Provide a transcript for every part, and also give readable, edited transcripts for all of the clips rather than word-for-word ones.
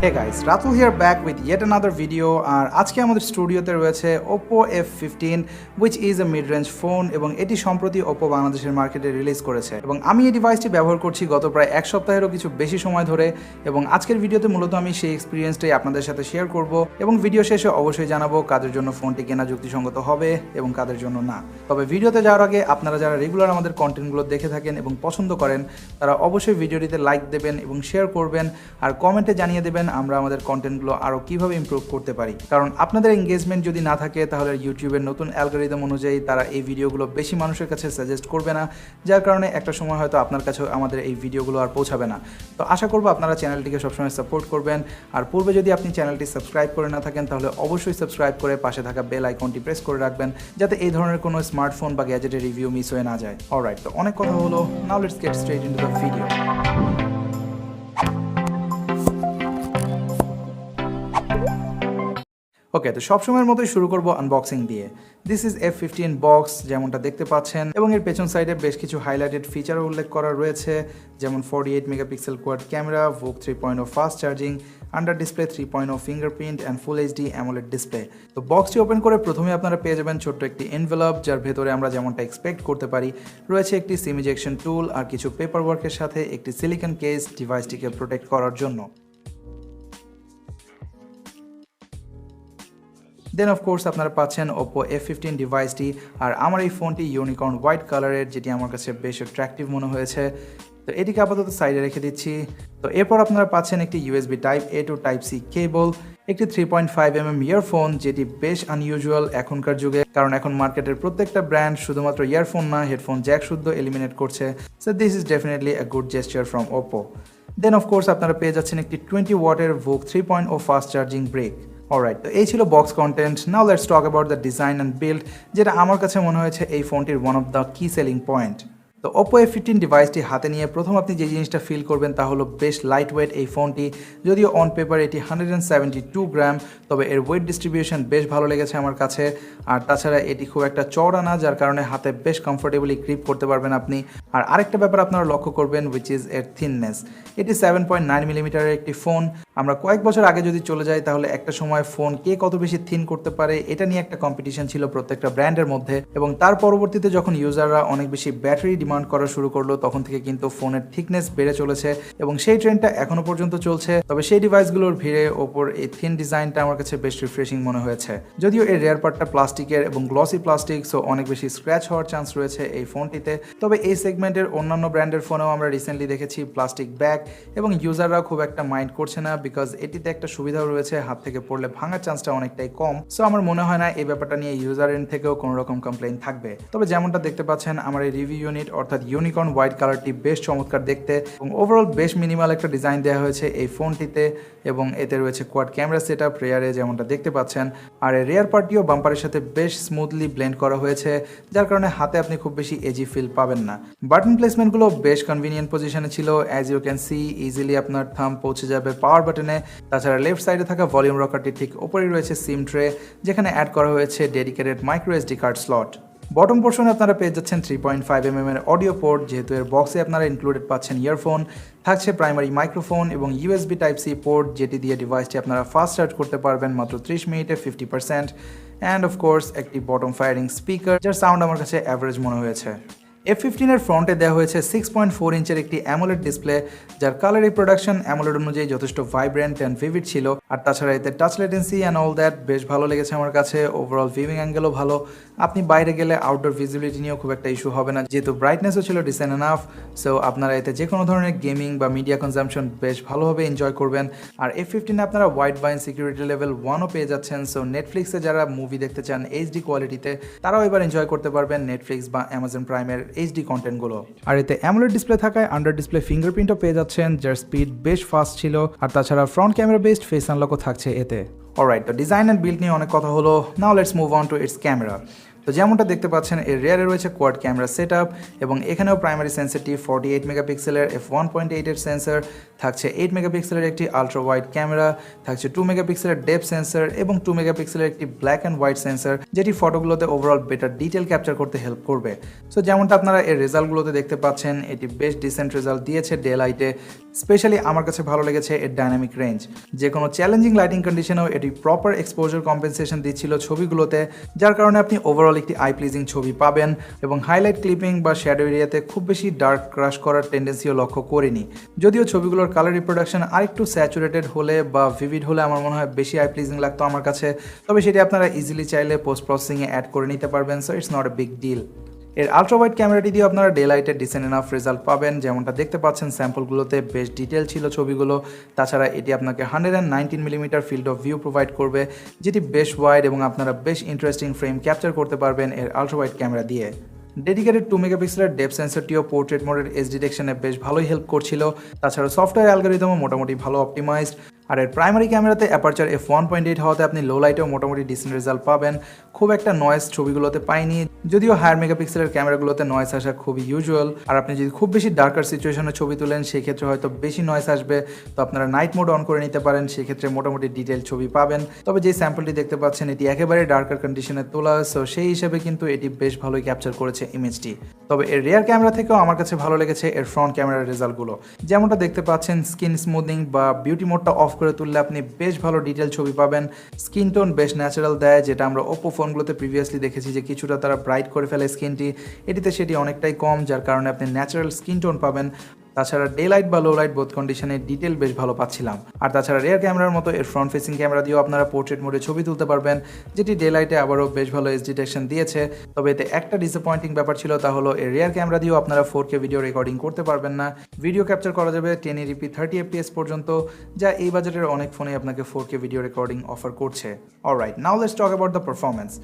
Hey guys, Ratul here back with yet another video আর আজকে আমাদের স্টুডিওতে রয়েছে Oppo F15 which is a mid-range phone এবং এটি সম্প্রতি Oppo বাংলাদেশের মার্কেটে রিলিজ করেছে এবং আমি এই ডিভাইসটি ব্যবহার করছি গত প্রায় এক সপ্তাহেরও কিছু বেশি সময় ধরে এবং আজকের ভিডিওতে মূলত আমি সেই এক্সপিরিয়েন্সটাই আপনাদের সাথে শেয়ার করব এবং ভিডিও শেষে অবশ্যই জানাবো কাদের জন্য ফোনটি কেনা যুক্তিসঙ্গত হবে এবং কাদের জন্য না। তবে ভিডিওতে যাওয়ার আগে আপনারা যারা রেগুলার আমাদের কন্টেন্টগুলো দেখে থাকেন এবং পছন্দ করেন তারা অবশ্যই ভিডিওটিতে লাইক দেবেন এবং শেয়ার করবেন আর কমেন্টে জানিয়ে দেবেন আমরা আমাদের কন্টেন্টগুলো আরও কীভাবে ইমপ্রুভ করতে পারি, কারণ আপনাদের এঙ্গেজমেন্ট যদি না থাকে তাহলে ইউটিউবের নতুন অ্যালগরিদম অনুযায়ী তারা এই ভিডিওগুলো বেশি মানুষের কাছে সাজেস্ট করবে না, যার কারণে একটা সময় হয়তো আপনার কাছেও আমাদের এই ভিডিওগুলো আর পৌঁছাবে না। তো আশা করবো আপনারা চ্যানেলটিকে সবসময় সাপোর্ট করবেন আর পূর্বে যদি আপনি চ্যানেলটি সাবস্ক্রাইব করে না থাকেন তাহলে অবশ্যই সাবস্ক্রাইব করে পাশে থাকা বেল আইকনটি প্রেস করে রাখবেন যাতে এই ধরনের কোনো স্মার্টফোন বা গ্যাজেটের রিভিউ মিস হয়ে না যায়। অলরাইট, তো অনেক কথা হলো, now let's get straight into the video. Okay, তো সবসময়ের মতোই শুরু করব আনবক্সিং দিয়ে। দিস ইজ F15 বক্স যেমনটা দেখতে পাচ্ছেন এবং এর পেছন সাইডে বেশ কিছু হাইলাইটেড ফিচারও উল্লেখ করা রয়েছে, যেমন 48 megapixel quad camera, VOOC 3.0 fast charging, under display 3.0 fingerprint and full HD AMOLED display. তো বক্সটি ওপেন করে প্রথমে আপনারা পেয়ে যাবেন ছোট্ট একটি এনভেলপ যার ভেতরে আমরা যেমনটা এক্সপেক্ট করতে পারি রয়েছে একটি সিম ইজেকশন টুল আর কিছু পেপার ওয়ার্কের সাথে একটি সিলিকন কেস ডিভাইসটিকে প্রোটেক্ট করার জন্য। দেন অফকোর্স আপনারা পাচ্ছেন Oppo F15 ডিভাইসটি আর আমার এই ফোনটি ইউনিকর্ন হোয়াইট কালারের, যেটি আমার কাছে বেশ অ্যাট্রাকটিভ মনে হয়েছে। তো এটিকে আপাতত সাইডে রেখে দিচ্ছি। তো এরপর আপনারা পাচ্ছেন একটি USB type A to type C cable, একটি 3.5mm ইয়ারফোন যেটি বেশ আনইউজুয়াল এখনকার যুগে, কারণ এখন মার্কেটের প্রত্যেকটা ব্র্যান্ড শুধুমাত্র ইয়ারফোন না হেডফোন জ্যাক শুদ্ধ এলিমিনেট করছে। So this is definitely a good gesture from Oppo। Then of course আপনারা পেয়ে যাচ্ছেন একটি 20 ওয়াটের VOOC 3.0 fast charging brick. Alright, তো এই ছিল box content. Now let's talk about the design and build, যেটা আমার কাছে মনে হয়েছে এই ফোনটির one of the key selling point. তো Oppo F15 ডিভাইসটি হাতে নিয়ে প্রথম আপনি যে জিনিসটা ফিল করবেন তা হলো বেশ লাইট ওয়েট এই ফোনটি। যদিও অন পেপার এটি 172 গ্রাম, তবে এর ওয়েট ডিস্ট্রিবিউশন বেশ ভালো লেগেছে আমার কাছে। আর তাছাড়া এটি খুব একটা চওড়া না, যার কারণে হাতে বেশ কমফোর্টেবলি গ্রিপ করতে পারবেন আপনি। আর আরেকটা ব্যাপার আপনারা লক্ষ্য করবেন উইচ ইজ এর থিননেস। এটি 7.9 মিলিমিটারের একটি ফোন। আমরা কয়েক বছর আগে যদি চলে যাই তাহলে একটা সময় ফোন কে কত বেশি থিন করতে পারে এটা নিয়ে একটা কম্পিটিশন ছিল প্রত্যেকটা ব্র্যান্ডের মধ্যে, এবং তার পরবর্তীতে যখন ইউজাররা অনেক বেশি ব্যাটারি ডিমান্ড করা শুরু করলো তখন থেকে কিন্তু ফোনের থিকনেস বেড়ে চলেছে এবং সেই ট্রেন্ডটা এখনো পর্যন্ত চলছে। তবে সেই ডিভাইসগুলোর ভিড়ে ওপর এই থিন ডিজাইনটা আমার কাছে বেশ রিফ্রেশিং মনে হয়েছে। যদিও এর রেয়ার পার্টটা প্লাস্টিকের এবং গ্লসি প্লাস্টিক, সো অনেক বেশি স্ক্র্যাচ হওয়ার চান্স রয়েছে এই ফোনটিতে। তবে এই সেগমেন্টের অন্যান্য ব্র্যান্ডের ফোনেও আমরা রিসেন্টলি দেখেছি প্লাস্টিক ব্যাগ এবং ইউজাররা খুব একটা মাইন্ড করছে না, বিকজ এটিতে একটা সুবিধাও রয়েছে, হাত থেকে পড়লে ভাঙার চান্সটা অনেকটাই কম। সো আমার মনে হয় না এই ব্যাপারটা নিয়ে ইউজার এন্ড থেকেও কোনো রকম কমপ্লেইন থাকবে। তবে যেমনটা দেখতে পাচ্ছেন আমার এই রিভিউ ইউনিট অর্থাৎ ইউনিকর্ন হোয়াইট কালারটি বেশ চমৎকার দেখতে এবং ওভারঅল বেশ মিনিমাল একটা ডিজাইন দেওয়া হয়েছে এই ফোনটিতে এবং এতে রয়েছে কোয়াড ক্যামেরা সেট আপ রেয়ারে যেমনটা দেখতে পাচ্ছেন। আর এই রেয়ার পার্টিও বাম্পারের সাথে বেশ স্মুথলি ব্লেন্ড করা হয়েছে, যার কারণে হাতে আপনি খুব বেশি এজি ফিল পাবেন না। বাটন প্লেসমেন্টগুলো বেশ কনভিনিয়েন্ট পজিশনে ছিল, as you can see easily আপনার থাম্ব পৌঁছে যাবে পাওয়ার বাটনে। তাছাড়া লেফট সাইডে থাকা ভলিউম রকারটি ঠিক ওপরেই রয়েছে সিম ট্রে, যেখানে অ্যাড করা হয়েছে dedicated micro SD card slot. Bottom পোর্শনে আপনারা পেয়ে যাচ্ছেন 3.5mm এর অডিও পোর্ট, যেহেতু এর বক্সে আপনারা ইনক্লুডেড পাচ্ছেন ইয়ারফোন, থাকছে প্রাইমারি মাইক্রোফোন এবং USB টাইপ C পোর্ট, যেটি দিয়ে ডিভাইসটি আপনারা ফাস্ট চার্জ করতে পারবেন মাত্র 30 মিনিটে 50%। অ্যান্ড অফকোর্স একটি বটম ফায়ারিং স্পিকার, যার সাউন্ড আমার কাছে অ্যাভারেজ মনে হয়েছে। F15 এর ফ্রন্টে দেওয়া হয়েছে 6.4 ইঞ্চের একটি অ্যামোলেড ডিসপ্লে, যার কালার রিপ্রোডাকশন অ্যামোলেড অনুযায়ী যথেষ্ট ভাইব্রেন্ট অ্যান্ড ভিভিড ছিল। আর তাছাড়া এতে touch latency and all that বেশ ভালো লেগেছে আমার কাছে। ওভারঅল ভিউইং অ্যাঙ্গেলও ভালো, আপনি বাইরে গেলে আউটডোর ভিজিবিলিটি নিয়েও খুব একটা ইস্যু হবে না, যেহেতু ব্রাইটনেসও ছিল ডিসেন্ট এনাফ। সো আপনারা এতে যে কোনো ধরনের গেমিং বা মিডিয়া কনজামশন বেশ ভালোভাবে এনজয় করবেন। আর F15 আপনারা ওয়াইড বাইন সিকিউরিটি লেভেল 1ও পেয়ে যাচ্ছেন। সো নেটফ্লিক্সে যারা মুভি দেখতে চান এইচডি কোয়ালিটিতে তারাও এবার এনজয় করতে পারবেন নেটফ্লিক্স বা অ্যামাজন প্রাইমের এইচডি কন্টেন্টগুলো। আর এতে অ্যামোলেড ডিসপ্লে থাকায় আন্ডার ডিসপ্লে ফিঙ্গারপ্রিন্টও পেয়ে যাচ্ছেন, যার স্পিড বেশ ফাস্ট ছিল। আর তাছাড়া ফ্রন্ট ক্যামেরা বেসড ফেস আনলকও থাকছে এতে। অলরাইট, তো ডিজাইন অ্যান্ড বিল্ড নিয়ে অনেক কথা হলো। Now let's move on to its camera. তো যেমনটা দেখতে পাচ্ছেন এর রিয়ারে রয়েছে কোয়াড ক্যামেরা সেটআপ এবং এখানেও প্রাইমারি সেন্সরটি 48 মেগাপিক্সেলের f1.8 এর সেন্সর, থাকছে 8 মেগাপিক্সেলের একটি আলট্রা ওয়াইড ক্যামেরা, থাকছে 2 মেগাপিক্সেলের ডেপথ সেন্সর এবং 2 মেগাপিক্সেলের একটি ব্ল্যাক অ্যান্ড হোয়াইট সেন্সর, যেটি ফটোগুলোতে ওভারঅল বেটার ডিটেল ক্যাপচার করতে হেল্প করবে। সো যেমনটা আপনারা এর রেজাল্টগুলোতে দেখতে পাচ্ছেন, এটি বেশ ডিসেন্ট রেজাল্ট দিয়েছে ডে লাইটে। স্পেশালি আমার কাছে ভালো লেগেছে এর ডাইনামিক রেঞ্জ, যে কোনো চ্যালেঞ্জিং লাইটিং কন্ডিশনেও এটি প্রপার এক্সপোজার কম্পেনসেশন দিচ্ছিল ছবিগুলোতে, যার কারণে আপনি ওভারঅল একটি আই প্লিজিং ছবি পাবেন এবং হাইলাইট ক্লিপিং বা শ্যাডো এরিয়াতে খুব বেশি ডার্ক ক্রাশ করার টেন্ডেন্সিও লক্ষ্য করিনি। যদিও ছবিগুলোর কালার রিপ্রোডাকশন আরেকটু স্যাচুরেটেড হলে বা ভিভিড হলে আমার মনে হয় বেশি আই প্লিজিং লাগতো আমার কাছে, তবে সেটি আপনারা ইজিলি চাইলে পোস্ট প্রসেসিংয়ে অ্যাড করে নিতে পারবেন। So it's not a big deal. এর আলট্রা ওয়াইড ক্যামেরাটি দিয়ে আপনারা ডে লাইটে ডিসেন্ট এনাফ রেজাল্ট পাবেন, যেমনটা দেখতে পাচ্ছেন স্যাম্পলগুলোতে বেশ ডিটেল ছিল ছবিগুলো। তাছাড়া এটি আপনাকে 119 millimetre field of view provide করবে, যেটি বেশ ওয়াইড এবং আপনারা বেশ ইন্টারেস্টিং ফ্রেম ক্যাপচার করতে পারবেন এর আলট্রা ওয়াইড ক্যামেরা দিয়ে। ডেডিকেটেড 2 মেগাপিক্সেলের ডেপথ সেন্সরটিও পোর্ট্রেট মোডের এজ ডিটেকশনে বেশ ভালোই হেল্প করছিল। তাছাড়া সফটওয়্যার অ্যালগরিদমও মোটামুটি ভালো অপটিমাইজড। আর এর প্রাইমারি ক্যামেরাতে অ্যাপারচার f1.8 হওয়াতে আপনি লো লাইটেও মোটামুটি ডিসেন্ট রেজাল্ট পাবেন। খুব একটা নয়েজ ছবিগুলোতে পাইনি, যদিও হায়ার মেগাপিক্সেলের ক্যামেরাগুলোতে নয়েজ আসা খুবই ইউজুয়াল। আর আপনি যদি খুব বেশি ডার্কার সিচুয়েশনে ছবি তোলেন সেই ক্ষেত্রে হয়তো বেশি নয়েজ আসবে, তো আপনারা নাইট মোড অন করে নিতে পারেন, সেক্ষেত্রে মোটামুটি ডিটেল ছবি পাবেন। তবে যে স্যাম্পলটি দেখতে পাচ্ছেন এটি একেবারে ডার্কার কন্ডিশনে তোলা, সো সেই হিসেবে কিন্তু এটি বেশ ভালোই ক্যাপচার করেছে ইমেজটি। তবে এর রিয়ার ক্যামেরা থেকেও আমার কাছে ভালো লেগেছে এর ফ্রন্ট ক্যামেরার রেজাল্টগুলো। যেমনটা দেখতে পাচ্ছেন স্কিন স্মুথিং বা বিউটি মোডটা অফ করে তুললে আপনি বেশ ভালো ডিটেল ছবি পাবেন। স্কিন টোন বেশ ন্যাচারাল দেয়, যেটা আমরা ওপো ফোনগুলোতে প্রিভিয়াসলি দেখেছি যে কিছুটা তারা ব্রাইট করে ফেলে স্কিনটি, এটিতে সেটি অনেকটাই কম, যার কারণে আপনি ন্যাচারাল স্কিন টোন পাবেন। তাছাড়া ডে লাইট বা লো লাইট বোথ কন্ডিশনে ডিটেল বেশ ভালো পাচ্ছিলাম। আর তাছাড়া রিয়ার ক্যামেরার মতো এর ফ্রন্ট ফেসিং ক্যামেরা দিয়েও আপনারা পোর্ট্রেট মোডে ছবি তুলতে পারবেন, যেটি ডে লাইটে আবারও বেশ ভালো এজ ডিটেকশন দিয়েছে। তবে এতে একটা ডিসঅ্যাপয়েন্টিং ব্যাপার ছিল, তা হলো এর রিয়ার ক্যামেরা দিয়েও আপনারা 4K ভিডিও রেকর্ডিং করতে পারবেন না। ভিডিও ক্যাপচার করা যাবে 1080p 30 fps পর্যন্ত, যা এই বাজেটের অনেক ফোনে আপনাকে 4K ভিডিও রেকর্ডিং অফার করছে। Alright, now let's talk about the performance.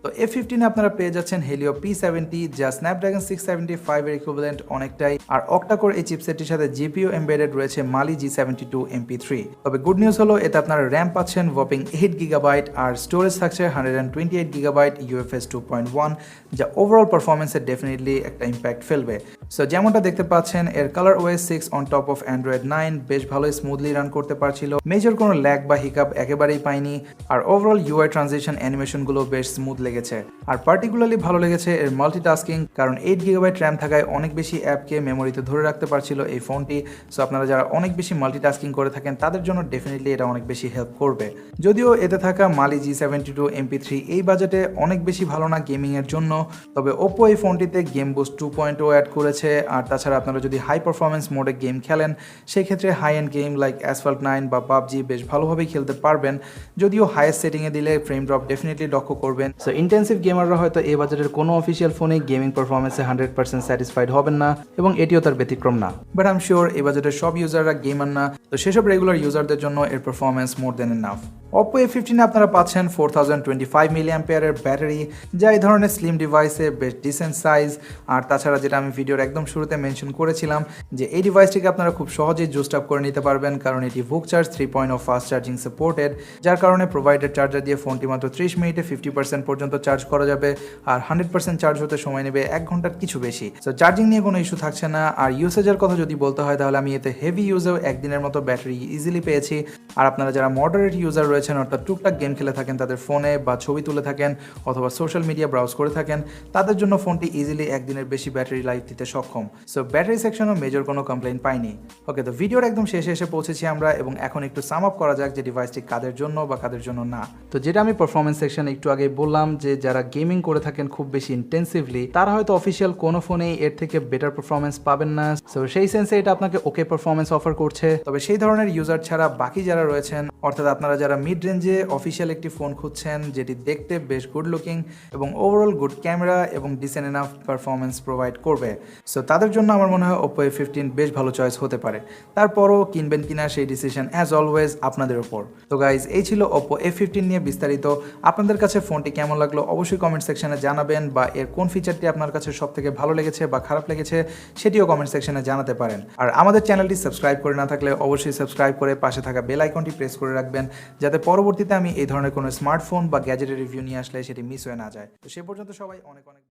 তো F15 আপনারা পেয়ে যাচ্ছেন হেলিও P70, যা স্ন্যাপড্রাগন 675 এর ইকুইভ্যালেন্ট অনেকটাই। আর অক্টা-কোর এই চিপসেটটির সাথে জিপিইউ এমবেডেড রয়েছে মালি G72 MP3। তবে গুড নিউজ হলো এতে আপনারা র্যাম পাচ্ছেন ওয়াপিং 8 GB আর স্টোরেজ থাকছে 128 GB UFS 2.1, যা ওভারঅল পারফরমেন্সে ডেফিনেটলি একটা ইম্প্যাক্ট ফেলবে। সো যেমনটা দেখতে পাচ্ছেন এর colour OS 6 on top of Android 9 বেশ ভালোই স্মুথলি রান করতে পারছিল, মেজর কোনো ল্যাগ বা হিকাপ একেবারেই পাইনি। আর ওভারঅল UI ট্রানজিশন অ্যানিমেশনগুলো বেশ স্মুথ লেগেছে। আর পার্টিকুলারলি ভালো লেগেছে এর মাল্টিটাস্কিং, কারণ 8 GB র্যাম থাকায় অনেক বেশি অ্যাপকে মেমোরিতে ধরে রাখতে পারছিল এই ফোনটি। সো আপনারা যারা অনেক বেশি মাল্টিটাস্কিং করে থাকেন তাদের জন্য ডেফিনেটলি এটা অনেক বেশি হেল্প করবে। যদিও এতে থাকা মালি G72 MP3 এই বাজেটে অনেক বেশি ভালো না গেমিং এর জন্য, তবে ওপো এই ফোনটিতে গেম বুস্ট 2.0 অ্যাড করেছে। আর তাছাড়া আপনারা যদি হাই পারফরমেন্স মোডে গেম খেলেন সেই ক্ষেত্রে high end game like Asphalt 9 বা পাবজি বেশ ভালোভাবেই খেলতে পারবেন, যদিও হাইয়েস্ট সেটিংয়ে দিলে ফ্রেম ড্রপ ডেফিনেটলি লক্ষ্য করবেন। সো ইন্টেন্সিভ গেমাররা হয়তো এই বাজেটের কোনো অফিসিয়াল ফোনে গেমিং পারফরমেন্সে 100% স্যাটিসফাইড হবেন না, এবং এটিও তার ব্যতিক্রম না। বাট আই এম শিওর এই বাজেটের সব ইউজাররা গেমার না, তো সেসব রেগুলার ইউজারদের জন্য এর পারফরমেন্স মোর দেন এনাফ। Oppo F15 আপনারা পাচ্ছেন 4025 mAh এর ব্যাটারি, যা এই ধরনের স্লিম ডিভাইসে বেশ ডিসেন্ট সাইজ। আর তাছাড়া যেটা আমি ভিডিওর একদম শুরুতে মেনশন করেছিলাম যে এই ডিভাইসটিকে আপনারা খুব সহজেই জুস্ট আপ করে নিতে পারবেন, কারণ এটি VOOC charge 3.0 fast charging supported, যার কারণে প্রোভাইডেড চার্জার দিয়ে ফোনটি মাত্র 30 মিনিটে 50% পর্যন্ত চার্জ করা যাবে। আর 100% চার্জ হতে সময় নেবে 1 ঘন্টার কিছু বেশি। সো চার্জিং নিয়ে কোনো ইস্যু থাকছে না। আর ইউসেজের কথা যদি বলতে হয় তাহলে আমি এতে হেভি ইউজেও একদিনের মতো ব্যাটারি ইজিলি পেয়েছি। আর আপনারা যারা মডারেট ইউজার রয়েছেন, অর্থাৎ টুকটাক গেম খেলে থাকেন তাদের ফোনে, বা ছবি তুলে থাকেন অথবা সোশ্যাল মিডিয়া ব্রাউজ করে থাকেন, তাদের জন্য ফোনটি ইজিলি একদিনের বেশি ব্যাটারি লাইফ দিতে সক্ষম। সো ব্যাটারি সেকশনও মেজর কোনো কমপ্লেইন পাইনি। ওকে, তো ভিডিওর একদম শেষে এসে পৌঁছেছি আমরা, এবং এখন একটু সাম আপ করা যাক যে ডিভাইসটি কাদের জন্য বা কাদের জন্য না। তো যেটা আমি পারফরমেন্স সেকশনে একটু আগে বললাম যে যারা গেমিং করে থাকেন খুব বেশি ইন্টেন্সিভলি, তারা হয়তো অফিসিয়াল কোনো ফোনেই এর থেকে বেটার পারফরমেন্স পাবেন না। সো সেই সেন্সে এটা আপনাকে ওকে পারফরমেন্স অফার করছে। তবে সেই ধরনের ইউজার ছাড়া বাকি যারা রয়েছেন, অর্থাৎ আপনারা যারা মিড রেঞ্জে অফিসিয়াল একটি ফোন খুঁজছেন যেটি দেখতে বেশ গুড লুকিং এবং ওভারঅল গুড ক্যামেরা এবং ডিসেন্ট এনাফ পারফরমেন্স প্রোভাইড করবে, সো তাদের জন্য আমার মনে হয় Oppo F15 বেশ ভালো চয়েস হতে পারে। তারপরও কিনবেন কিনা সেই ডিসিশন অ্যাজ অলওয়েজ আপনাদের উপর। তো গাইজ, এই ছিল Oppo F15 নিয়ে বিস্তারিত। আপনাদের কাছে ফোনটি কেমন লাগলো লাগলো অবশ্যই কমেন্ট সেকশনে জানাবেন, বা এর কোন ফিচারটি আপনার কাছে সবথেকে ভালো লেগেছে বা খারাপ লেগেছে সেটিও কমেন্ট সেকশনে জানাতে পারেন। আর আমাদের চ্যানেলটি সাবস্ক্রাইব করে না থাকলে অবশ্যই সাবস্ক্রাইব করে পাশে থাকা বেল আইকনটি প্রেস করে রাখবেন, যাতে পরবর্তীতে আমি এই ধরনের কোনো স্মার্টফোন বা গ্যাজেটের রিভিউ নিয়ে আসলে সেটি মিস হয়ে না যায়। তো সে পর্যন্ত সবাই অনেক